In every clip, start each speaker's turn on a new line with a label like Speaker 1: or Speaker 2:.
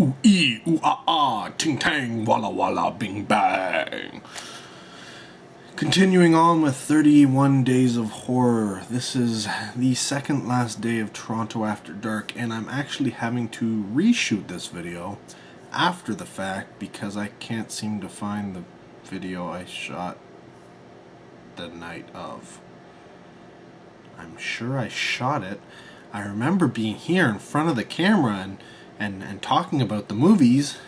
Speaker 1: Ooh ee, ooh ah ah, ting tang, walla walla, bing bang. Continuing on with 31 Days of Horror. This is the second last day of Toronto After Dark, and I'm actually having to reshoot this video after the fact because I can't seem to find the video I shot the night of. I'm sure I shot it. I remember being here in front of the camera and talking about the movies.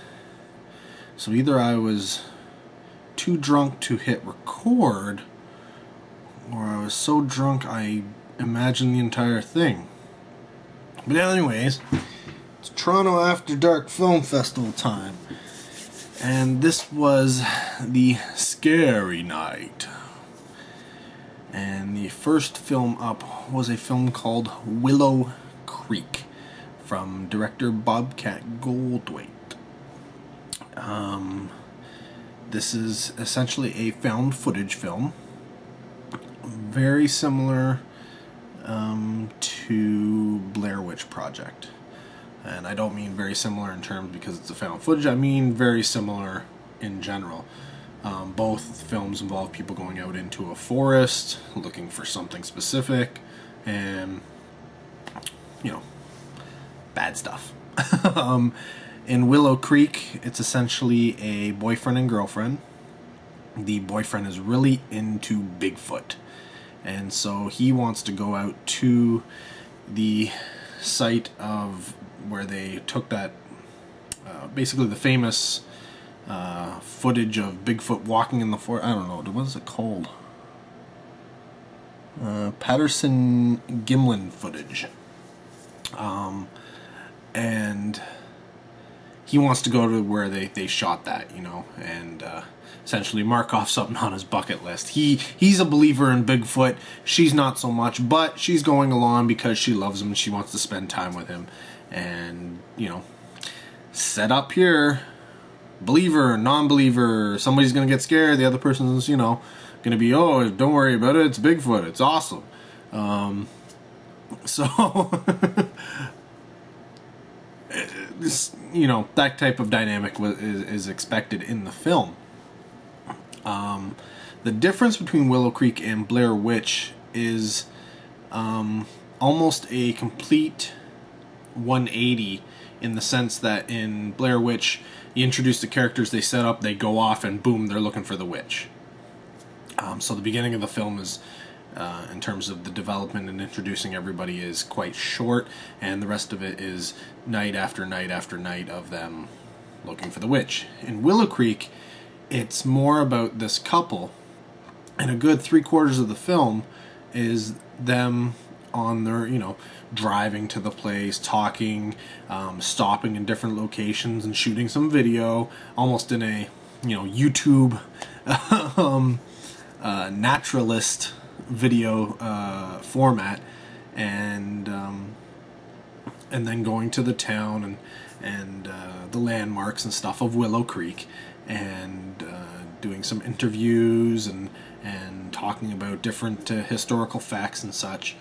Speaker 1: So either I was too drunk to hit record, or I was so drunk I imagined the entire thing. But anyways, it's Toronto After Dark Film Festival time. And this was the scary night. And the first film up was a film called Willow Creek from director Bobcat Goldthwait. This is essentially a found footage film, very similar to Blair Witch Project. And I don't mean very similar in terms because it's a found footage, I mean very similar in general. Both films involve people going out into a forest, looking for something specific, and, you know, bad stuff. In Willow Creek, it's essentially a boyfriend and girlfriend. The boyfriend is really into Bigfoot, and so he wants to go out to the site of where they took that, basically the famous footage of Bigfoot walking in the forest. I don't know, what is it called? Patterson-Gimlin footage. And he wants to go to where they shot that, you know, and essentially mark off something on his bucket list. He's a believer in Bigfoot. She's not so much, but she's going along because she loves him and she wants to spend time with him. And, you know, set up here, believer, non-believer, somebody's going to get scared, the other person's, you know, going to be, oh, don't worry about it, it's Bigfoot, it's awesome. So... this, you know, that type of dynamic is expected in the film. The difference between Willow Creek and Blair Witch is almost a complete 180 in the sense that in Blair Witch, you introduce the characters, they set up, they go off, and boom, they're looking for the witch. So the beginning of the film is, in terms of the development and introducing everybody, is quite short, and the rest of it is night after night after night of them looking for the witch. In Willow Creek, it's more about this couple, and a good 3/4 of the film is them on their, you know, driving to the place, talking, stopping in different locations and shooting some video, almost in a, you know, YouTube naturalist video format, and then going to the town and the landmarks and stuff of Willow Creek, and doing some interviews and talking about different historical facts and such.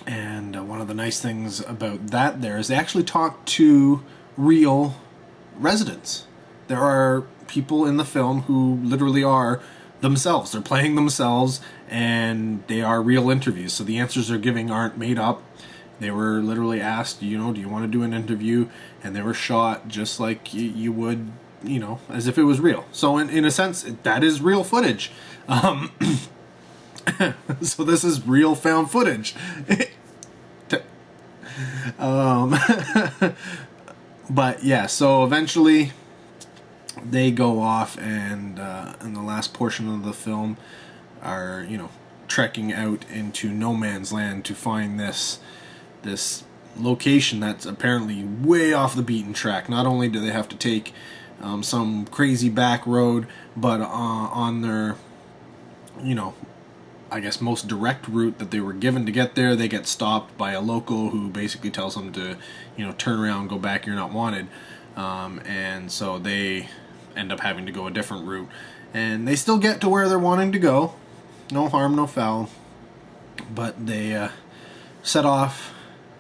Speaker 1: And one of the nice things about that there is they actually talk to real residents. There are people in the film who literally are themselves. They're playing themselves, and they are real interviews. So the answers they're giving aren't made up. They were literally asked, you know, do you want to do an interview? And they were shot just like you would, you know, as if it was real. So in a sense, that is real footage. So this is real found footage. But yeah, so eventually they go off, and in the last portion of the film are, you know, trekking out into no man's land to find this location that's apparently way off the beaten track. Not only do they have to take some crazy back road, but on their, you know, I guess most direct route that they were given to get there, they get stopped by a local who basically tells them to, you know, turn around, go back, you're not wanted. And so they end up having to go a different route. And they still get to where they're wanting to go. No harm, no foul. But they set off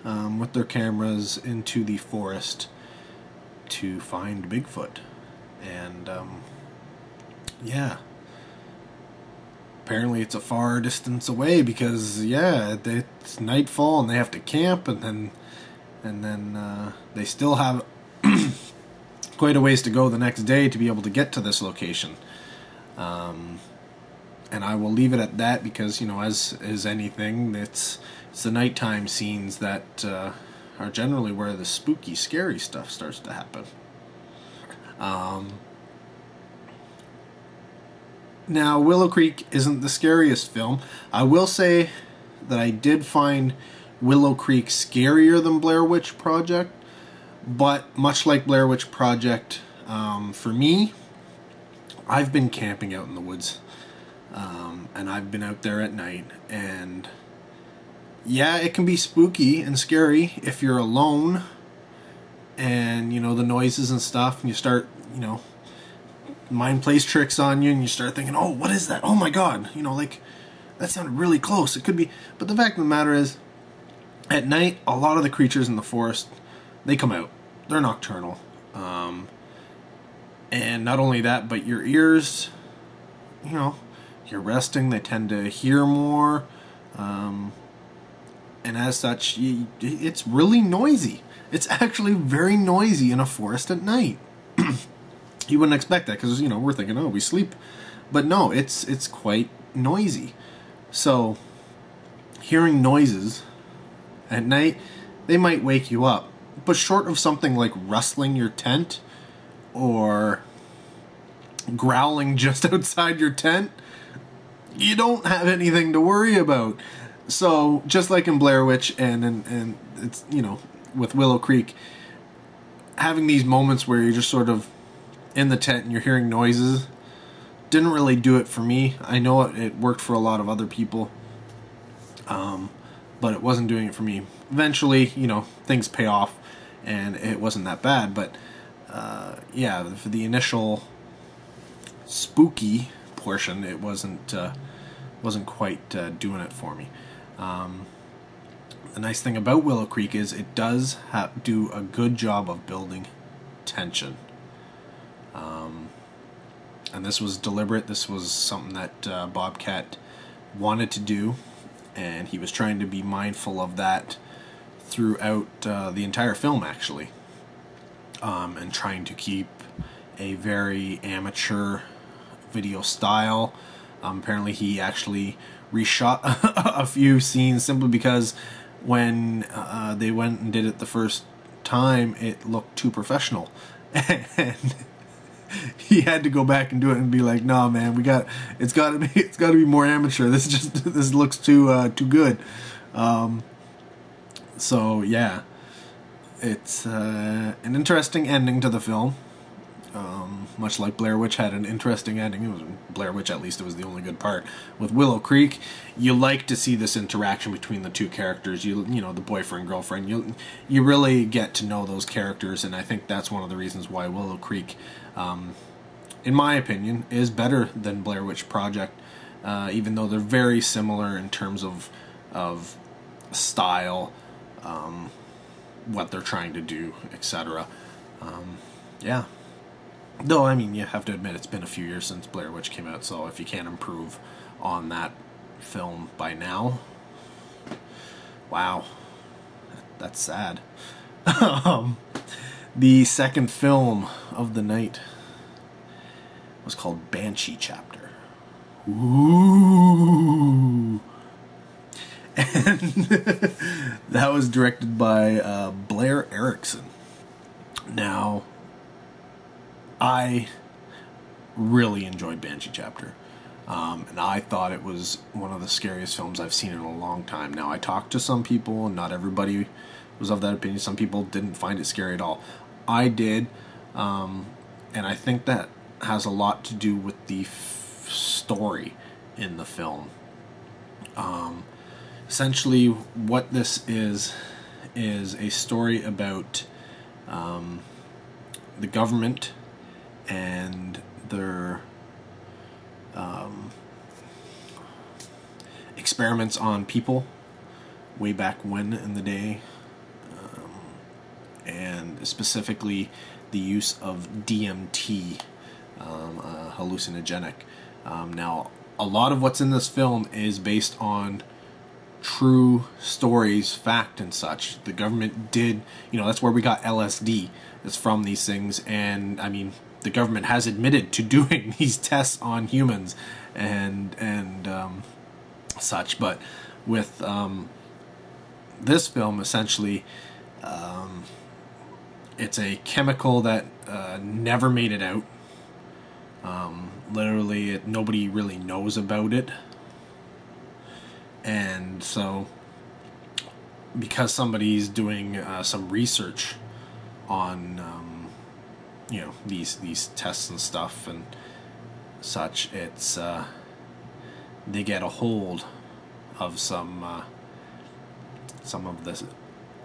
Speaker 1: with their cameras into the forest to find Bigfoot. And yeah, apparently it's a far distance away because it's nightfall and they have to camp, and then they still have quite a ways to go the next day to be able to get to this location. And I will leave it at that because, as is anything, it's the nighttime scenes that are generally where the spooky, scary stuff starts to happen. Now, Willow Creek isn't the scariest film. I will say that I did find Willow Creek scarier than Blair Witch Project, but much like Blair Witch Project, for me, I've been camping out in the woods, and I've been out there at night, and yeah, it can be spooky and scary if you're alone, and, the noises and stuff, and you start, mind plays tricks on you, and you start thinking, oh, what is that? Oh my god, that sounded really close. It could be, but the fact of the matter is, at night, a lot of the creatures in the forest, they come out. They're nocturnal. And not only that, but your ears, you're resting, they tend to hear more. And as such, it's really noisy. It's actually very noisy in a forest at night. You wouldn't expect that because, we're thinking, oh, we sleep. But no, it's quite noisy. So, hearing noises at night, they might wake you up. But short of something like rustling your tent or growling just outside your tent, you don't have anything to worry about. So, just like in Blair Witch and it's, with Willow Creek, having these moments where you're just sort of in the tent and you're hearing noises didn't really do it for me. I know it worked for a lot of other people, but it wasn't doing it for me. Eventually, things pay off and it wasn't that bad, but for the initial spooky portion, it wasn't quite doing it for me. The nice thing about Willow Creek is it does do a good job of building tension. And this was deliberate. This was something that Bobcat wanted to do, and he was trying to be mindful of that throughout the entire film, actually, and trying to keep a very amateur video style. Apparently he actually reshot a few scenes simply because when they went and did it the first time, it looked too professional. And he had to go back and do it and be like, "No, man, it's got to be more amateur. This looks too good." So yeah, it's an interesting ending to the film. Much like Blair Witch had an interesting ending. It was Blair Witch, at least it was the only good part. With Willow Creek, you like to see this interaction between the two characters. The boyfriend, girlfriend. You really get to know those characters, and I think that's one of the reasons why Willow Creek, in my opinion, is better than Blair Witch Project. Even though they're very similar in terms of style, what they're trying to do, etc. Yeah. Though, you have to admit, it's been a few years since Blair Witch came out, so if you can't improve on that film by now, wow, that's sad. The second film of the night was called Banshee Chapter. Ooh. And that was directed by Blair Erickson. Now, I really enjoyed Banshee Chapter, and I thought it was one of the scariest films I've seen in a long time. Now, I talked to some people, and not everybody was of that opinion. Some people didn't find it scary at all. I did, and I think that has a lot to do with the story in the film. Essentially, what this is a story about the government and their experiments on people way back when in the day, and specifically the use of DMT, hallucinogenic. Now, a lot of what's in this film is based on true stories, fact and such. The government did, that's where we got LSD. It's from these things, and I mean, the government has admitted to doing these tests on humans and such. But with this film, essentially, it's a chemical that never made it out. Literally, nobody really knows about it. And so, because somebody's doing some research on, these tests and stuff and such, it's they get a hold of some of this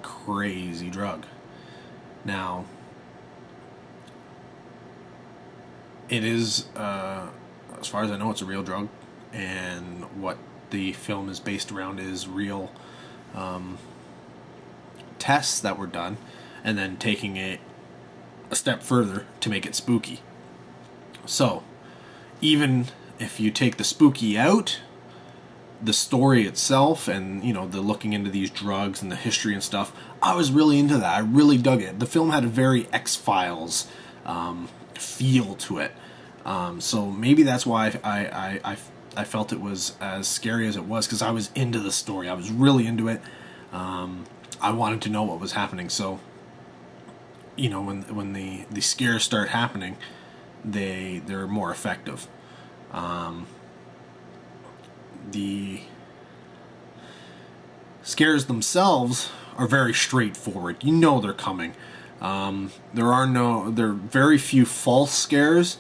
Speaker 1: crazy drug. Now, it is, as far as I know, it's a real drug, and what the film is based around is real tests that were done, and then taking it a step further to make it spooky. So, even if you take the spooky out, the story itself and, the looking into these drugs and the history and stuff, I was really into that. I really dug it. The film had a very X-Files feel to it. So maybe that's why I felt it was as scary as it was, because I was into the story. I was really into it. I wanted to know what was happening. So, when the scares start happening, they're more effective. The scares themselves are very straightforward. They're coming. There are very few false scares,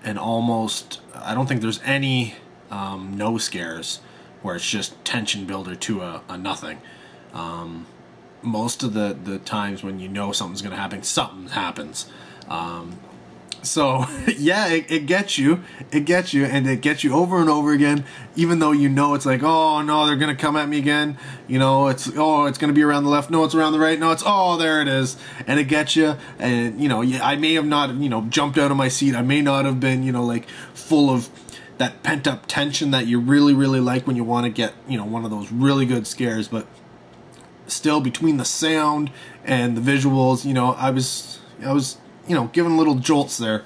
Speaker 1: and almost, I don't think there's any no scares where it's just tension builder to a nothing. Most of the times when something's going to happen, something happens. So, yeah, it gets you, and it gets you over and over again, even though it's like, oh, no, they're going to come at me again, it's going to be around the left, no, it's around the right, no, it's, oh, there it is, and it gets you, and, I may have not, jumped out of my seat, I may not have been, like, full of that pent-up tension that you really, really like when you want to get, one of those really good scares, but still, between the sound and the visuals, I was giving little jolts there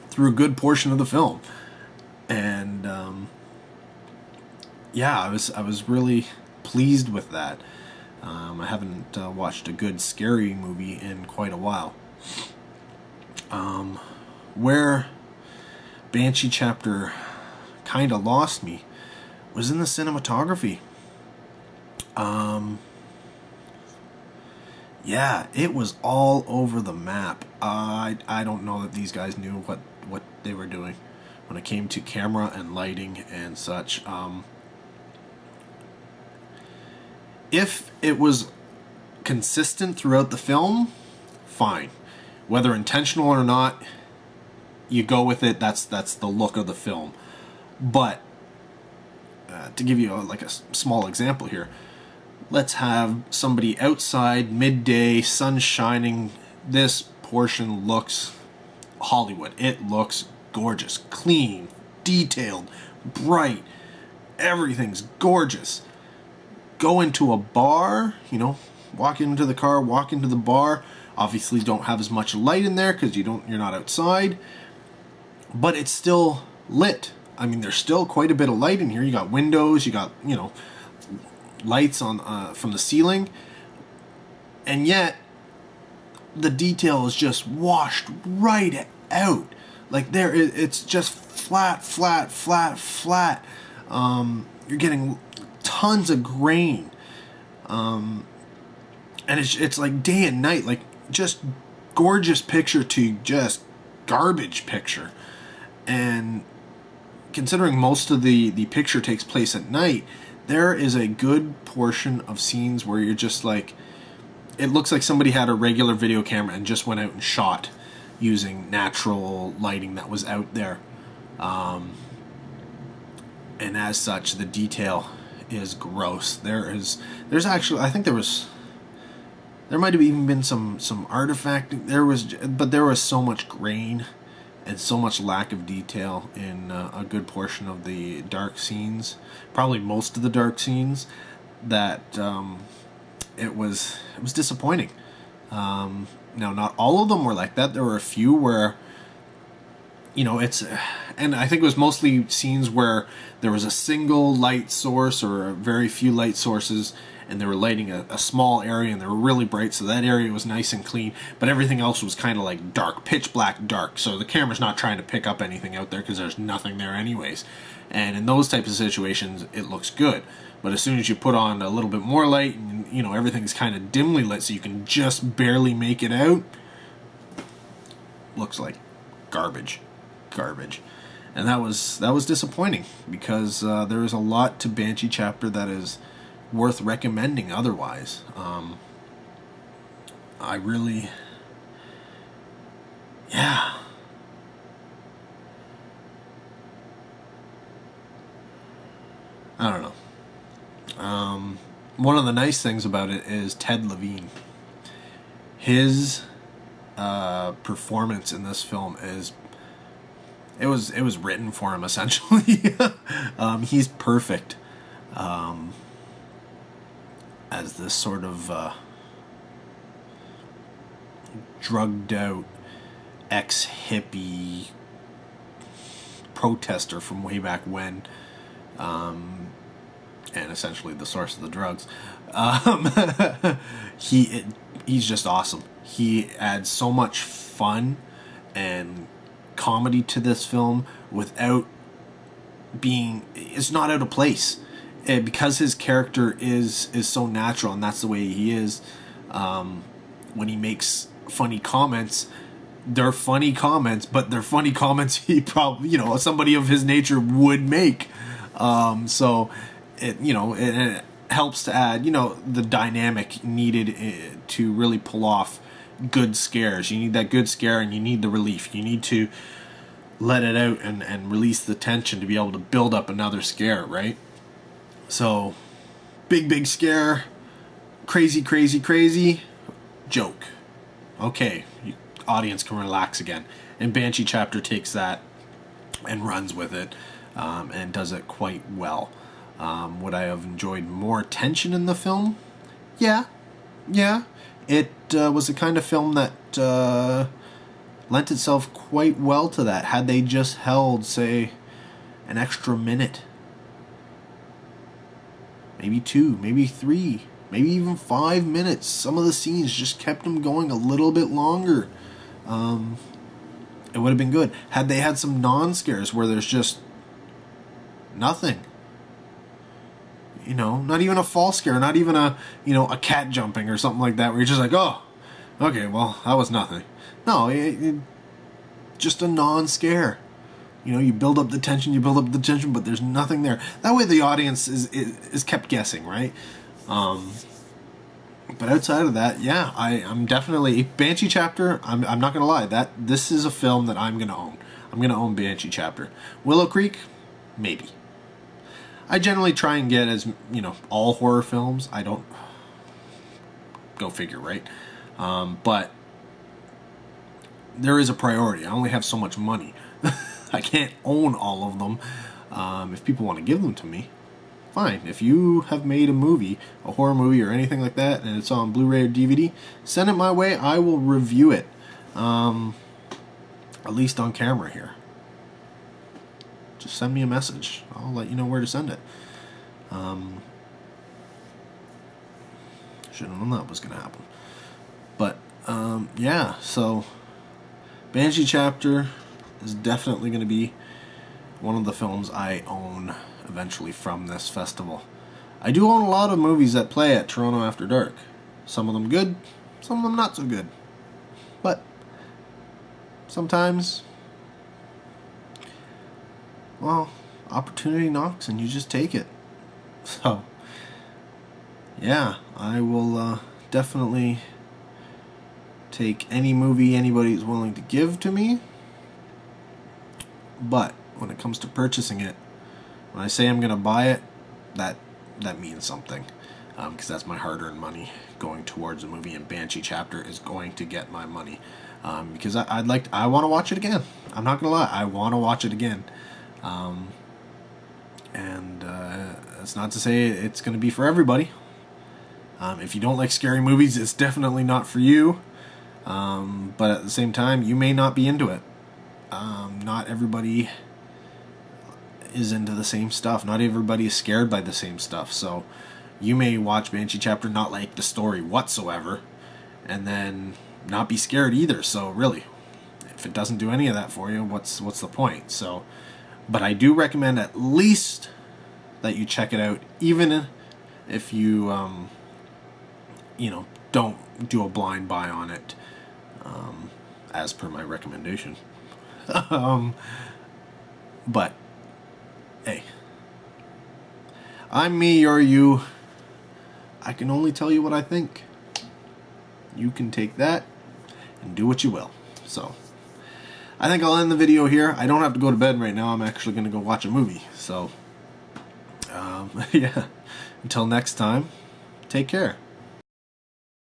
Speaker 1: through a good portion of the film, and I was really pleased with that. I haven't watched a good scary movie in quite a while. Where Banshee Chapter kind of lost me was in the cinematography. Yeah, it was all over the map. I don't know that these guys knew what they were doing when it came to camera and lighting and such. If it was consistent throughout the film, fine. Whether intentional or not, you go with it. That's the look of the film. But to give you a small example here, let's have somebody outside, midday, sun shining. This portion looks Hollywood. It looks gorgeous, clean, detailed, bright. Everything's gorgeous. Go into a bar, walk into the car, walk into the bar. Obviously don't have as much light in there because you're not outside. But it's still lit. I mean, there's still quite a bit of light in here. You got windows, you got, lights on from the ceiling, and yet the detail is just washed right out. Like it's just flat. You're getting tons of grain, and it's like day and night, like just gorgeous picture to just garbage picture. And considering most of the picture takes place at night, there is a good portion of scenes where you're just like, it looks like somebody had a regular video camera and just went out and shot using natural lighting that was out there. And as such, the detail is gross. There's actually, I think there was There might have even been some artifact. But there was so much grain and so much lack of detail in a good portion of the dark scenes, probably most of the dark scenes, that it was disappointing. Now, not all of them were like that. There were a few where, and I think it was mostly scenes where there was a single light source or a very few light sources, and they were lighting a small area, and they were really bright, so that area was nice and clean, but everything else was kind of like dark, pitch black dark, so the camera's not trying to pick up anything out there because there's nothing there anyways. And in those types of situations, it looks good. But as soon as you put on a little bit more light, and everything's kind of dimly lit, so you can just barely make it out, looks like garbage. And that was disappointing, because there is a lot to Banshee Chapter that is worth recommending otherwise. I really, yeah. I don't know. One of the nice things about it is Ted Levine. His performance in this film it was written for him, essentially. He's perfect as this sort of drugged out ex-hippie protester from way back when, and essentially the source of the drugs. He's just awesome. He adds so much fun and comedy to this film without it's not out of place. And because his character is so natural, and that's the way he is, when he makes funny comments, they're funny comments, but they're funny comments he probably, somebody of his nature would make. So it helps to add, the dynamic needed to really pull off good scares. You need that good scare, and you need the relief. You need to let it out and release the tension to be able to build up another scare, right? So, big scare, crazy joke. Okay, audience can relax again. And Banshee Chapter takes that and runs with it, and does it quite well. Would I have enjoyed more tension in the film? Yeah. It was the kind of film that lent itself quite well to that. Had they just held, say, an extra minute, maybe 2, maybe 3, maybe even 5 minutes. Some of the scenes just kept them going a little bit longer. It would have been good. Had they had some non-scares where there's just nothing. Not even a false scare, not even a cat jumping or something like that, where you're just like, oh, okay, well, that was nothing. No, just a non-scare. You build up the tension, but there's nothing there. That way the audience is kept guessing, right? But outside of that, yeah, I'm definitely... Banshee Chapter, I'm not going to lie, this is a film that I'm going to own. I'm going to own Banshee Chapter. Willow Creek, maybe. I generally try and get all horror films. I don't... Go figure, right? But there is a priority. I only have so much money. I can't own all of them. If people want to give them to me, fine. If you have made a movie, a horror movie or anything like that, and it's on Blu-ray or DVD, send it my way. I will review it. At least on camera here. Just send me a message. I'll let you know where to send it. Should have known that was going to happen. But, yeah, so Banshee Chapter is definitely going to be one of the films I own eventually from this festival. I do own a lot of movies that play at Toronto After Dark. Some of them good, some of them not so good. But sometimes, well, opportunity knocks and you just take it. So, yeah, I will definitely take any movie anybody's willing to give to me. But when it comes to purchasing it, when I say I'm going to buy it, that means something. because that's my hard-earned money going towards a movie, and Banshee Chapter is going to get my money, because I want to watch it again. I'm not gonna lie, I want to watch it again, and that's not to say it's going to be for everybody. If you don't like scary movies, it's definitely not for you. But at the same time, you may not be into it. Not everybody is into the same stuff. Not everybody is scared by the same stuff. So you may watch Banshee Chapter, not like the story whatsoever, and then not be scared either. So really, if it doesn't do any of that for you, what's the point? So, but I do recommend at least that you check it out, even if you don't do a blind buy on it, as per my recommendation. But hey, I'm me, you're you. I can only tell you what I think. You can take that and do what you will. So I think I'll end the video here. I don't have to go to bed right now. I'm actually going to go watch a movie. So yeah, until next time, take care.